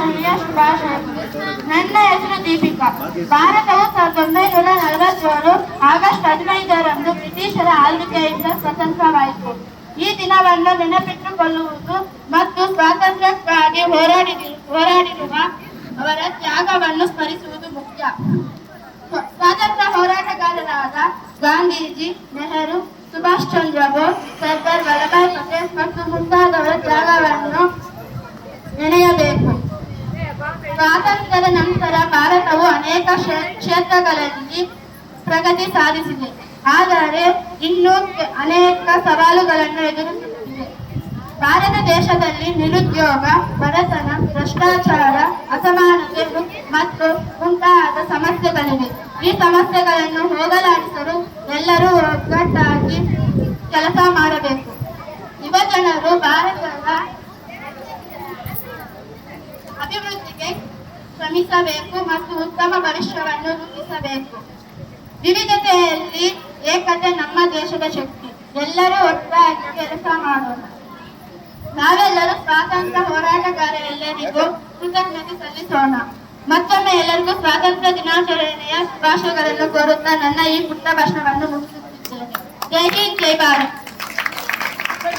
ದಿನಾಚರಣೆಯ ಶುಭಾಶಯಗಳು. ನನ್ನ ಹೆಸರು ದೀಪಿಕಾ. ಭಾರತವು 1947 ಆಗಸ್ಟ್ 15ರಂದು ಬ್ರಿಟಿಷರ ಆಳ್ವಿಕೆಯಿಂದ ಸ್ವತಂತ್ರವಾಯಿತು. ಈ ದಿನವನ್ನು ನೆನಪಿಟ್ಟುಕೊಳ್ಳುವುದು ಮತ್ತು ಸ್ವಾತಂತ್ರ್ಯಕ್ಕಾಗಿ ಹೋರಾಡಿರುವ ಅವರ ತ್ಯಾಗವನ್ನು ಸ್ಮರಿಸುವುದು ಮುಖ್ಯ. ಸ್ವಾತಂತ್ರ್ಯ ಹೋರಾಟಗಾರರಾದ ಗಾಂಧೀಜಿ, ನೆಹರು, ಸುಭಾಷ್ ಚಂದ್ರ ಬೋಸ್, ಸರ್ದಾರ್ ವಲ್ಲಭಾಯ್ ಪಟೇಲ್ ಮತ್ತು ಮುಂತಾದವರ ತ್ಯಾಗವನ್ನು ನೆನೆಯಬೇಕು. ಸ್ವಾತಂತ್ರ್ಯದ ನಂತರ ಭಾರತವು ಅನೇಕ ಕ್ಷೇತ್ರಗಳಲ್ಲಿ ಪ್ರಗತಿ ಸಾಧಿಸಿದೆ, ಆದರೆ ಇನ್ನೂ ಅನೇಕ ಸವಾಲುಗಳನ್ನು ಎದುರಿಸುತ್ತಿದೆ. ಭಾರತ ದೇಶದಲ್ಲಿ ನಿರುದ್ಯೋಗ, ಬಡತನ, ಭ್ರಷ್ಟಾಚಾರ, ಅಸಮಾನತೆ ಮತ್ತು ಮುಂತಾದ ಸಮಸ್ಯೆಗಳಿವೆ. ಈ ಸಮಸ್ಯೆಗಳನ್ನು ಹೋಗಲಾಡಿಸಲು ಎಲ್ಲರೂ ಒಗ್ಗಟ್ಟಾಗಿ ಕೆಲಸ ಮಾಡಬೇಕು. ಯುವಜನರು ಭಾರತದ ಅಭಿವೃದ್ಧಿಗೆ ಶ್ರಮಿಸಬೇಕು ಮತ್ತು ಉತ್ತಮ ಭವಿಷ್ಯವನ್ನು ರೂಪಿಸಬೇಕು. ವಿವಿಧತೆಯಲ್ಲಿ ಏಕತೆ ನಮ್ಮ ದೇಶದ ಶಕ್ತಿ. ಎಲ್ಲರೂ ಒಟ್ಟಾಗಿ ಕೆಲಸ ಮಾಡೋಣ. ನಾವೆಲ್ಲರೂ ಸ್ವಾತಂತ್ರ್ಯ ಹೋರಾಟಗಾರರೆಲ್ಲರಿಗೂ ಕೃತಜ್ಞತೆ ಸಲ್ಲಿಸೋಣ. ಮತ್ತೊಮ್ಮೆ ಎಲ್ಲರಿಗೂ ಸ್ವಾತಂತ್ರ್ಯ ದಿನಾಚರಣೆಯ ಶುಭಾಶಯಗಳನ್ನು ಕೋರುತ್ತಾ ನನ್ನ ಈ ಪುಟ್ಟ ಭಾಷಣವನ್ನು ಮುಗಿಸುತ್ತಿದ್ದೇನೆ. ಜೈ ಹಿಂದ್, ಜೈ ಭಾರತ್.